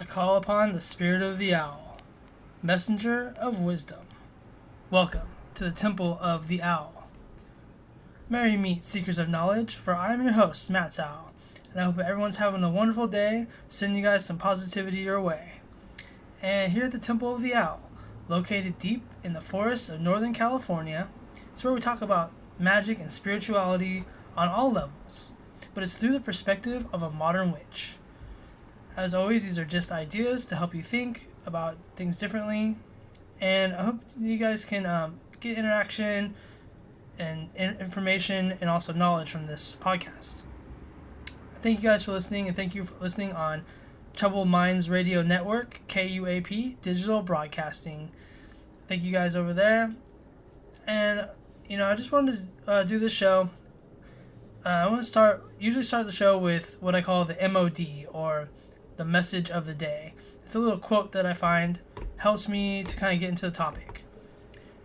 I call upon the spirit of the owl, messenger of wisdom. Welcome to the temple of the owl. Merry meet, seekers of knowledge, for I am your host, Matt's Owl, and I hope everyone's having a wonderful day, sending you guys some positivity your way. And here at the temple of the owl, located deep in the forests of Northern California, it's where we talk about magic and spirituality on all levels, but it's through the perspective of a modern witch. As always, these are just ideas to help you think about things differently, and I hope you guys can get interaction and information and also knowledge from this podcast. Thank you guys for listening, and thank you for listening on Troubled Minds Radio Network, KUAP, Digital Broadcasting. Thank you guys over there. And, I just wanted to do this show. I want to usually start the show with what I call the MOD, or the message of the day. It's a little quote that I find helps me to kind of get into the topic.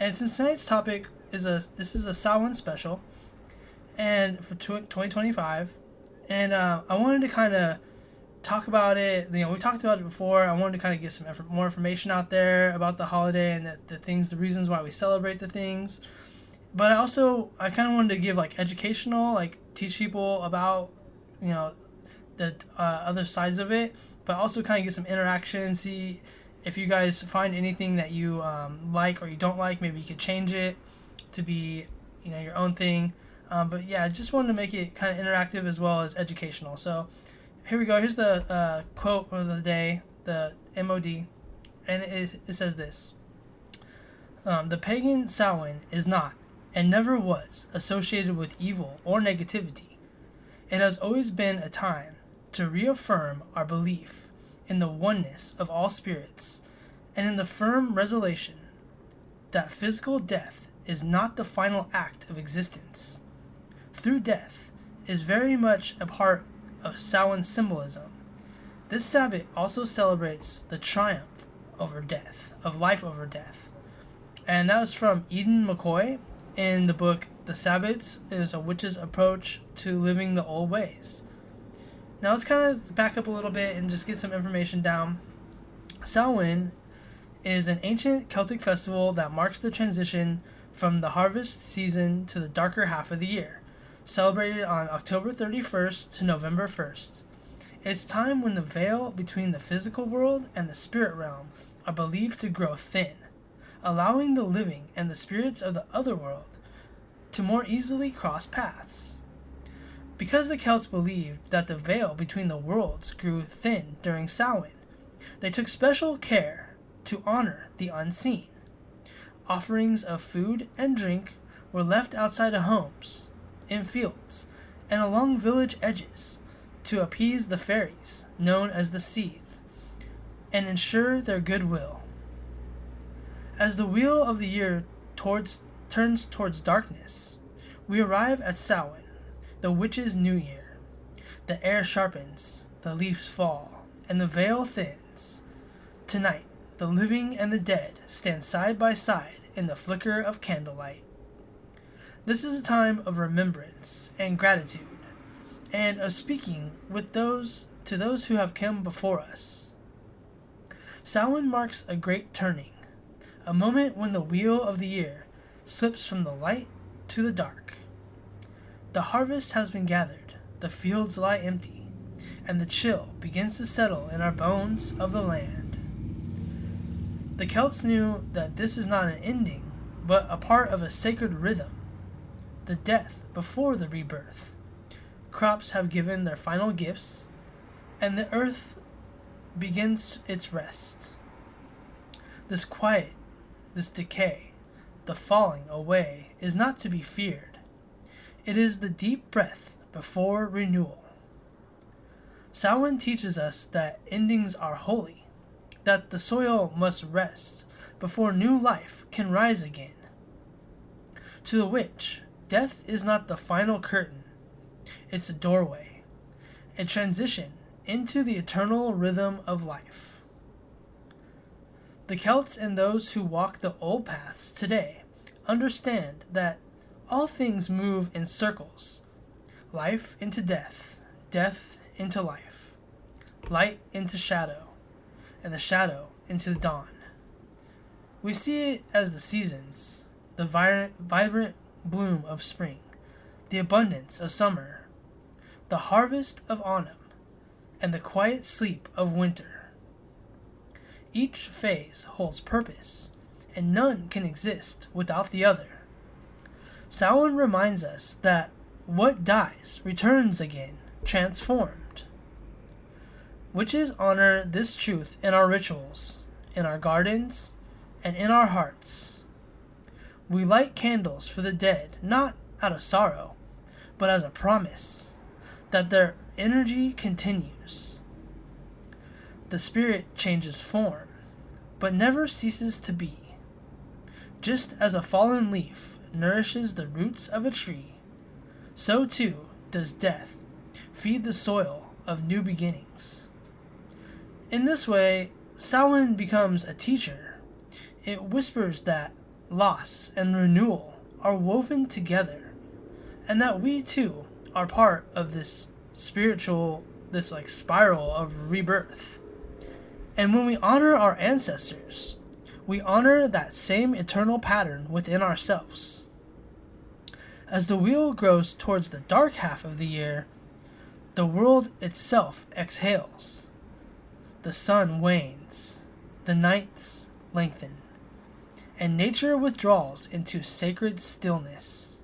And since tonight's topic is this is a Samhain special, and for 2025, and I wanted to kind of talk about it. We talked about it before. I wanted to kind of get some more information out there about the holiday and the reasons why we celebrate the things. But I kind of wanted to give educational, teach people about the other sides of it, but also kind of get some interaction, see if you guys find anything that you like or you don't like. Maybe you could change it to be your own thing. But yeah, I just wanted to make it kind of interactive as well as educational. So here we go. Here's the quote of the day, the MOD, and it says this. The pagan Samhain is not, and never was, associated with evil or negativity. It has always been a time to reaffirm our belief in the oneness of all spirits, and in the firm resolution that physical death is not the final act of existence. Through death is very much a part of Samhain symbolism. This Sabbath also celebrates the triumph over death, of life over death. And that was from Eden McCoy in the book The Sabbaths is a Witch's Approach to Living the Old Ways. Now let's kind of back up a little bit and just get some information down. Samhain is an ancient Celtic festival that marks the transition from the harvest season to the darker half of the year, celebrated on October 31st to November 1st. It's time when the veil between the physical world and the spirit realm are believed to grow thin, allowing the living and the spirits of the other world to more easily cross paths. Because the Celts believed that the veil between the worlds grew thin during Samhain, they took special care to honor the unseen. Offerings of food and drink were left outside of homes, in fields, and along village edges to appease the fairies, known as the Seath, and ensure their goodwill. As the wheel of the year turns towards darkness, we arrive at Samhain, the witch's new year. The air sharpens, the leaves fall, and the veil thins. Tonight, the living and the dead stand side by side in the flicker of candlelight. This is a time of remembrance and gratitude, and of speaking with those who have come before us. Samhain marks a great turning, a moment when the wheel of the year slips from the light to the dark. The harvest has been gathered, the fields lie empty, and the chill begins to settle in our bones of the land. The Celts knew that this is not an ending, but a part of a sacred rhythm, the death before the rebirth. Crops have given their final gifts, and the earth begins its rest. This quiet, this decay, the falling away is not to be feared. It is the deep breath before renewal. Samhain teaches us that endings are holy, that the soil must rest before new life can rise again. To the witch, death is not the final curtain, it's a doorway, a transition into the eternal rhythm of life. The Celts and those who walk the old paths today understand that all things move in circles, life into death, death into life, light into shadow, and the shadow into the dawn. We see it as the seasons, the vibrant bloom of spring, the abundance of summer, the harvest of autumn, and the quiet sleep of winter. Each phase holds purpose, and none can exist without the other. Samhain reminds us that what dies returns again, transformed. Witches honor this truth in our rituals, in our gardens, and in our hearts. We light candles for the dead, not out of sorrow, but as a promise that their energy continues. The spirit changes form, but never ceases to be. Just as a fallen leaf nourishes the roots of a tree, so too does death feed the soil of new beginnings. In this way, Samhain becomes a teacher. It whispers that loss and renewal are woven together, and that we too are part of this spiral of rebirth. And when we honor our ancestors, we honor that same eternal pattern within ourselves. As the wheel grows towards the dark half of the year, the world itself exhales. The sun wanes, the nights lengthen, and nature withdraws into sacred stillness.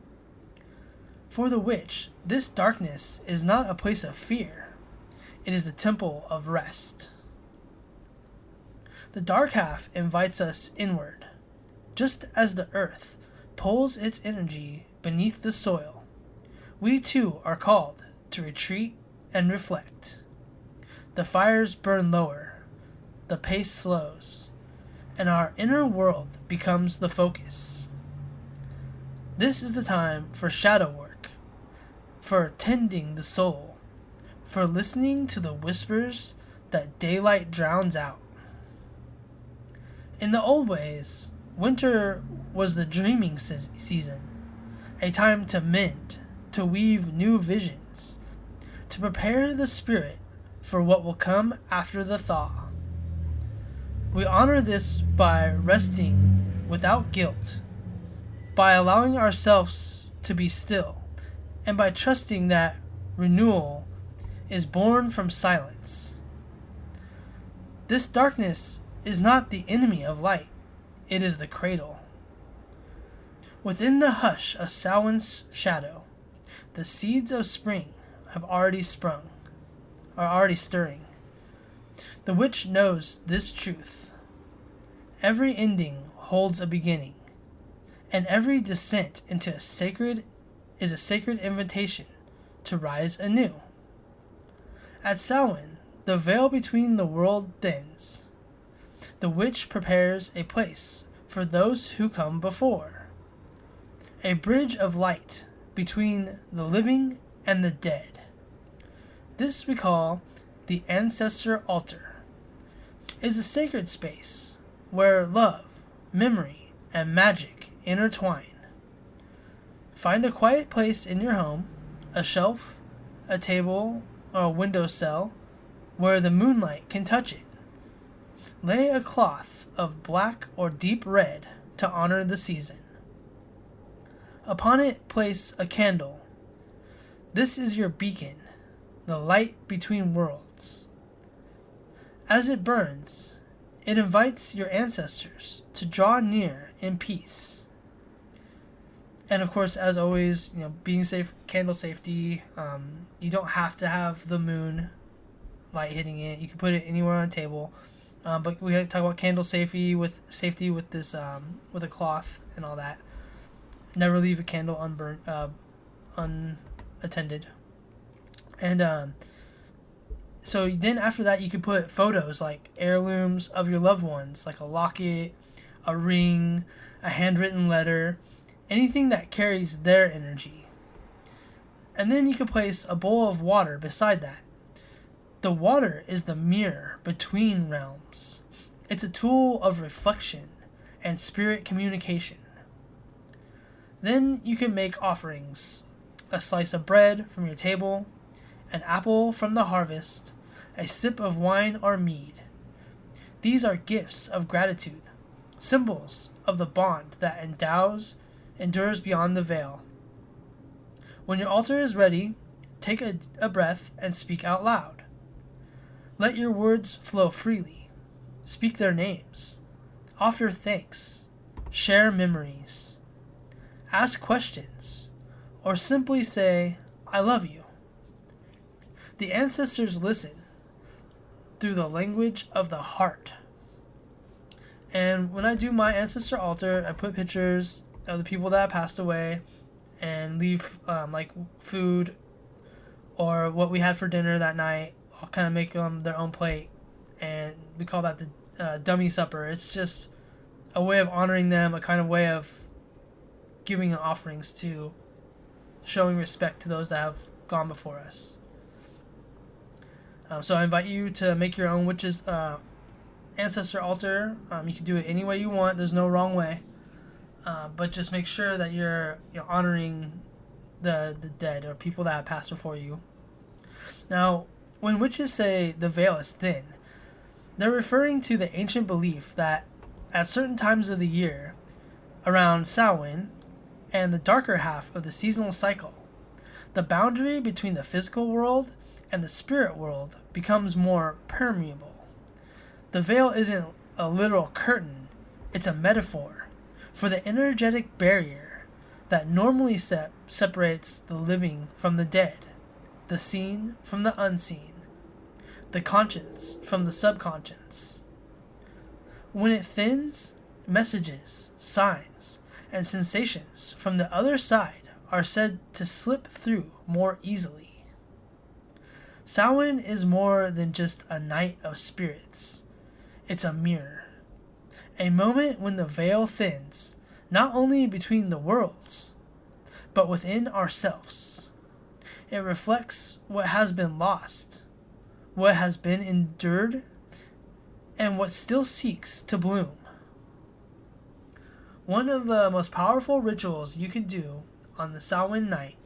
For the witch, this darkness is not a place of fear. It is the temple of rest. The dark half invites us inward, just as the earth pulls its energy beneath the soil. We too are called to retreat and reflect. The fires burn lower, the pace slows, and our inner world becomes the focus. This is the time for shadow work, for tending the soul, for listening to the whispers that daylight drowns out. In the old ways, winter was the dreaming season, a time to mend, to weave new visions, to prepare the spirit for what will come after the thaw. We honor this by resting without guilt, by allowing ourselves to be still, and by trusting that renewal is born from silence. This darkness is not the enemy of light, it is the cradle. Within the hush of Samhain's shadow, the seeds of spring have already sprung, are already stirring. The witch knows this truth. Every ending holds a beginning, and every descent into a sacred is a sacred invitation to rise anew. At Samhain, the veil between the world thins. The witch prepares a place for those who come before, a bridge of light between the living and the dead. This we call the ancestor altar. It is a sacred space where love, memory, and magic intertwine. Find a quiet place in your home, a shelf, a table, or a windowsill where the moonlight can touch it. Lay a cloth of black or deep red to honor the season. Upon it place a candle. This is your beacon, the light between worlds. As it burns, it invites your ancestors to draw near in peace. And of course, as always, being safe, candle safety. You don't have to have the moon light hitting it. You can put it anywhere on a table. But we talk about candle safety with this with a cloth and all that. Never leave a candle unattended. And so then after that, you can put photos like heirlooms of your loved ones, like a locket, a ring, a handwritten letter, anything that carries their energy. And then you can place a bowl of water beside that. The water is the mirror between realms. It's a tool of reflection and spirit communication. Then you can make offerings: a slice of bread from your table, an apple from the harvest, a sip of wine or mead. These are gifts of gratitude, symbols of the bond that endures beyond the veil. When your altar is ready, take a breath and speak out loud. Let your words flow freely. Speak their names. Offer thanks. Share memories. Ask questions. Or simply say, I love you. The ancestors listen through the language of the heart. And when I do my ancestor altar, I put pictures of the people that have passed away and leave like food or what we had for dinner that night. I'll kind of make them their own plate, and we call that the dummy supper. It's just a way of honoring them, a kind of way of giving offerings to, showing respect to those that have gone before us. So I invite you to make your own witch's ancestor altar. You can do it any way you want. There's no wrong way. But just make sure that you're honoring the dead or people that have passed before you. Now, when witches say the veil is thin, they're referring to the ancient belief that at certain times of the year, around Samhain and the darker half of the seasonal cycle, the boundary between the physical world and the spirit world becomes more permeable. The veil isn't a literal curtain, it's a metaphor for the energetic barrier that normally separates the living from the dead, the seen from the unseen, the conscious from the subconscious. When it thins, messages, signs, and sensations from the other side are said to slip through more easily. Samhain is more than just a night of spirits. It's a mirror. A moment when the veil thins, not only between the worlds, but within ourselves. It reflects what has been lost, what has been endured, and what still seeks to bloom. One of the most powerful rituals you can do on the Samhain night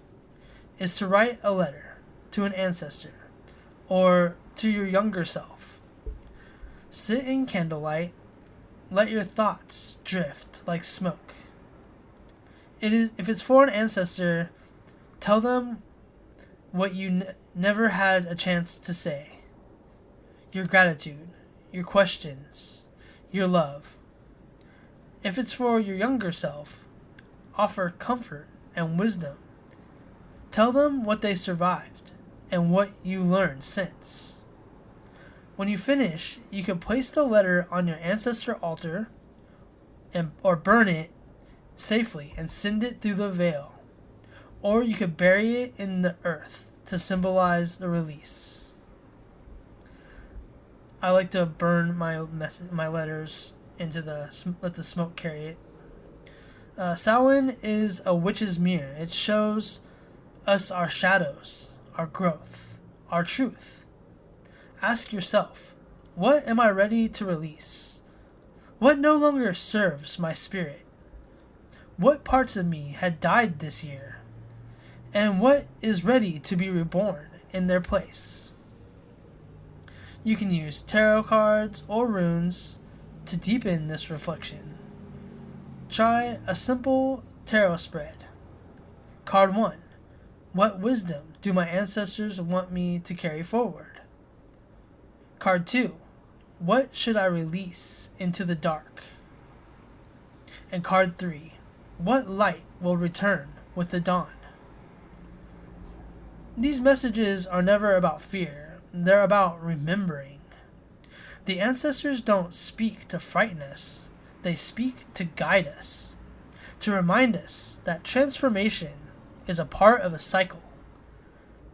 is to write a letter to an ancestor or to your younger self. Sit in candlelight, let your thoughts drift like smoke. If it's for an ancestor, tell them what you never had a chance to say. Your gratitude, your questions, your love. If it's for your younger self, offer comfort and wisdom. Tell them what they survived and what you learned since. When you finish, you can place the letter on your ancestor altar or burn it safely and send it through the veil. Or you could bury it in the earth to symbolize the release. I like to burn my letters into let the smoke carry it. Samhain is a witch's mirror. It shows us our shadows, our growth, our truth. Ask yourself, what am I ready to release? What no longer serves my spirit? What parts of me had died this year? And what is ready to be reborn in their place? You can use tarot cards or runes to deepen this reflection. Try a simple tarot spread. Card 1. What wisdom do my ancestors want me to carry forward? Card 2. What should I release into the dark? And card 3. What light will return with the dawn? These messages are never about fear. They're about remembering. The ancestors don't speak to frighten us. They speak to guide us, to remind us that transformation is a part of a cycle,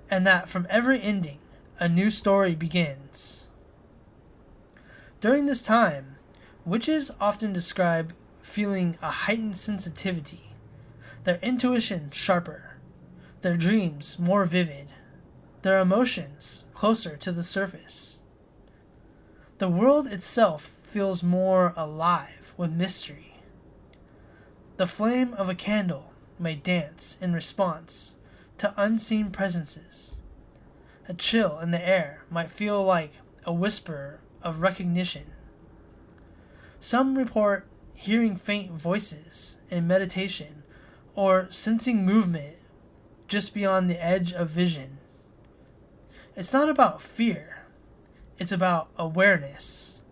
and that from every ending, a new story begins. During this time, witches often describe feeling a heightened sensitivity, their intuition sharper, their dreams more vivid, their emotions closer to the surface. The world itself feels more alive with mystery. The flame of a candle may dance in response to unseen presences. A chill in the air might feel like a whisper of recognition. Some report hearing faint voices in meditation or sensing movement just beyond the edge of vision. It's not about fear, it's about awareness.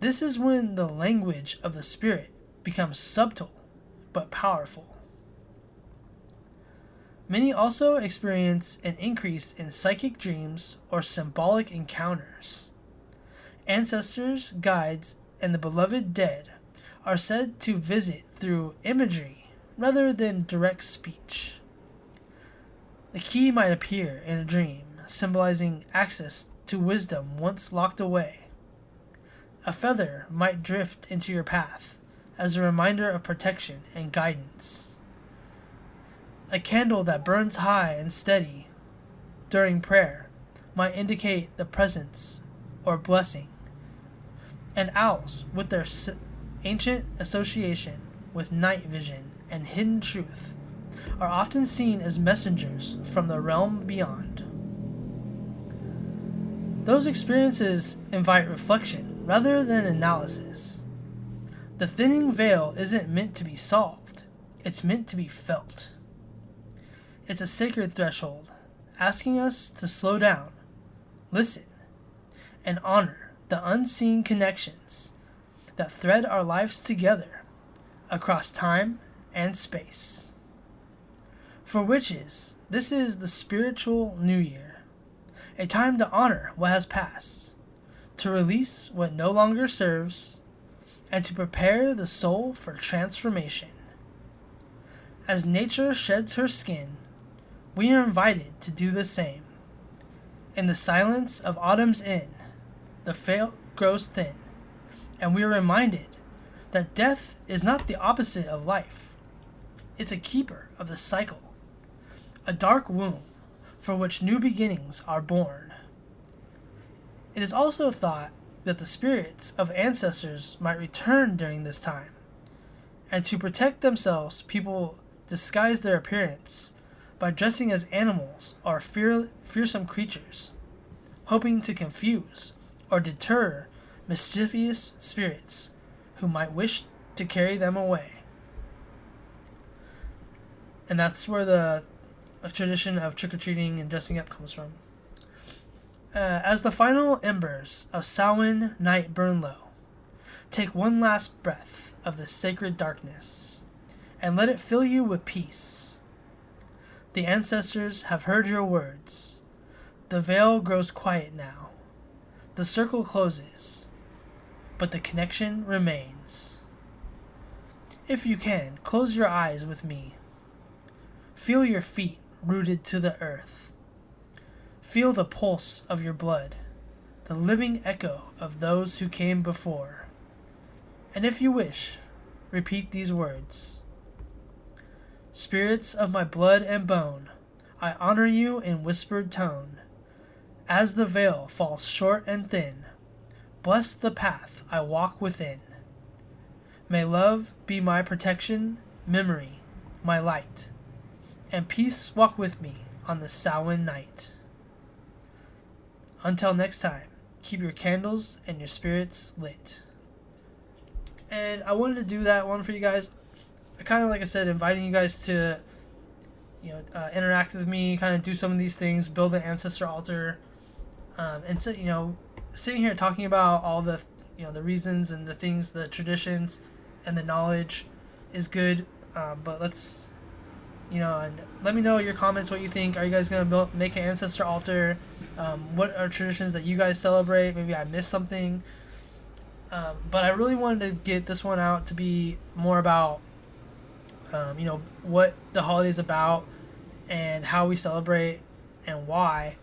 This is when the language of the spirit becomes subtle but powerful. Many also experience an increase in psychic dreams or symbolic encounters. Ancestors, guides, and the beloved dead are said to visit through imagery rather than direct speech. The key might appear in a dream, symbolizing access to wisdom once locked away. A feather might drift into your path as a reminder of protection and guidance. A candle that burns high and steady during prayer might indicate the presence or blessing. And owls, with their ancient association with night vision and hidden truth, are often seen as messengers from the realm beyond. Those experiences invite reflection rather than analysis. The thinning veil isn't meant to be solved, it's meant to be felt. It's a sacred threshold, asking us to slow down, listen, and honor the unseen connections that thread our lives together across time and space. For witches, this is the spiritual new year, a time to honor what has passed, to release what no longer serves, and to prepare the soul for transformation. As nature sheds her skin, we are invited to do the same. In the silence of autumn's inn, the veil grows thin, and we are reminded that death is not the opposite of life. It's a keeper of the cycle, a dark womb for which new beginnings are born. It is also thought that the spirits of ancestors might return during this time, and to protect themselves, people disguise their appearance by dressing as animals or fearsome creatures, hoping to confuse or deter mischievous spirits who might wish to carry them away. And that's where the tradition of trick-or-treating and dressing up comes from. As the final embers of Samhain night burn low, take one last breath of the sacred darkness, and let it fill you with peace. The ancestors have heard your words. The veil grows quiet now. The circle closes, but the connection remains. If you can, close your eyes with me. Feel your feet rooted to the earth. Feel the pulse of your blood, the living echo of those who came before. And if you wish, repeat these words. Spirits of my blood and bone, I honor you in whispered tone. As the veil falls short and thin, bless the path I walk within. May love be my protection, memory, my light, and peace walk with me on the Samhain night. Until next time, keep your candles and your spirits lit. And I wanted to do that one for you guys. Kind of like I said, inviting you guys to, interact with me, kind of do some of these things, build an ancestor altar, and so sitting here talking about all the the reasons and the things, the traditions, and the knowledge is good. But let's and let me know your comments, what you think. Are you guys gonna make an ancestor altar? What are traditions that you guys celebrate? Maybe I missed something. But I really wanted to get this one out to be more about what the holiday is about and how we celebrate and why,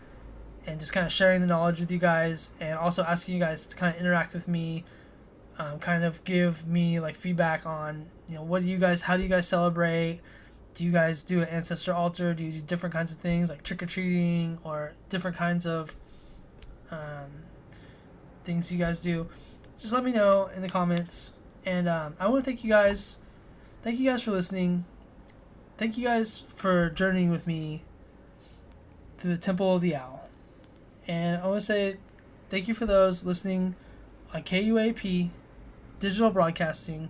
and just kind of sharing the knowledge with you guys, and also asking you guys to kind of interact with me, kind of give me like feedback on how do you guys celebrate? Do you guys do an ancestor altar? Do you do different kinds of things like trick-or-treating or different kinds of things you guys do? Just let me know in the comments. And I want to thank you guys. Thank you guys for listening. Thank you guys for journeying with me to the Temple of the Owl. And I want to say thank you for those listening on KUAP digital broadcasting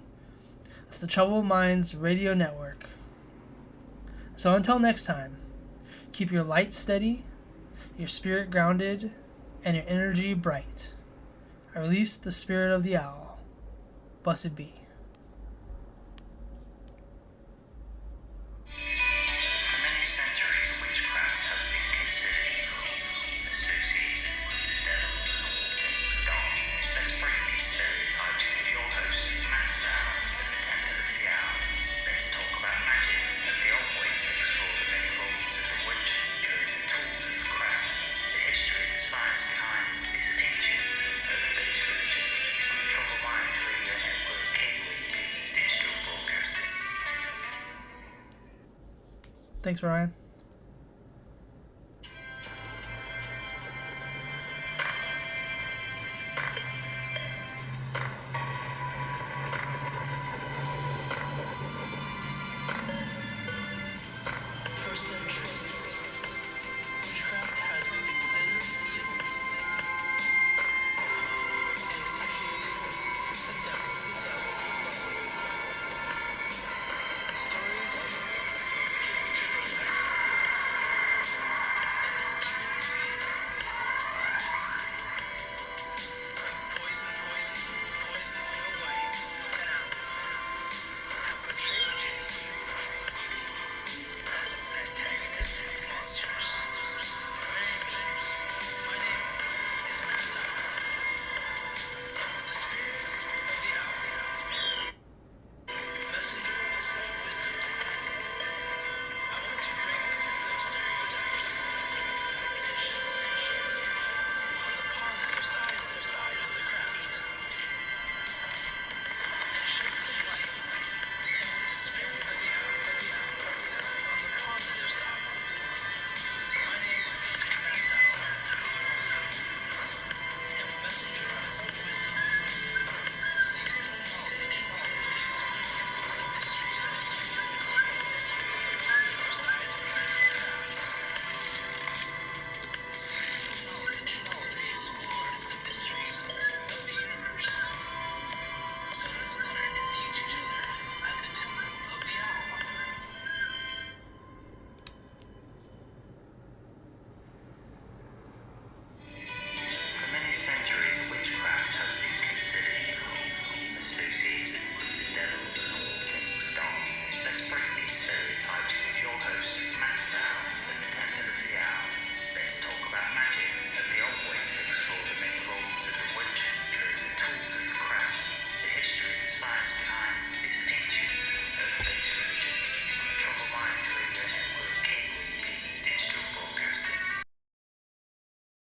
to the Troubled Minds Radio Network. So until next time, keep your light steady, your spirit grounded, and your energy bright. I release the spirit of the owl. Blessed be. For many centuries, witchcraft has been considered evil, associated with the devil and all things dark. Let's break these stereotypes with your host, Matt Sow, of the Temple of the Owl. Let's talk about magic, of the old ways to explore the many roles of the witch, during the tools of the craft, the history of the science behind this ancient, earth-based religion, on the Troubled Minds Radio Network, digital broadcasting. Thanks, Ryan. For centuries, witchcraft has been considered evil and associated with the devil. Stories of wicked witches and poison Snow White and Alice have portrayed Jason as an antagonist with monsters. My name is Matt Sow. The spirit of the owl. Messenger of wisdom. I want to break those stereotypes and shed some light on the positive side of the craft. And shed some light with the spirit of the owl on the positive side. My name is Matt Sow. I'm a messenger of wisdom. Secret knowledge. Explore the mysteries of the positive side of the craft. Secret knowledge. Explore the mysteries of the universe. So let's learn and teach each other at the Temple of the Owl. For many centuries, witchcraft has been considered evil, associated with the devil and all things dark. Let's break these stereotypes with your host, Matt Sow, of the Temple of the Owl. Let's talk about magic, of the old ways to explore the many roles of the witch, during the tools of the craft, the history of the science behind this ancient,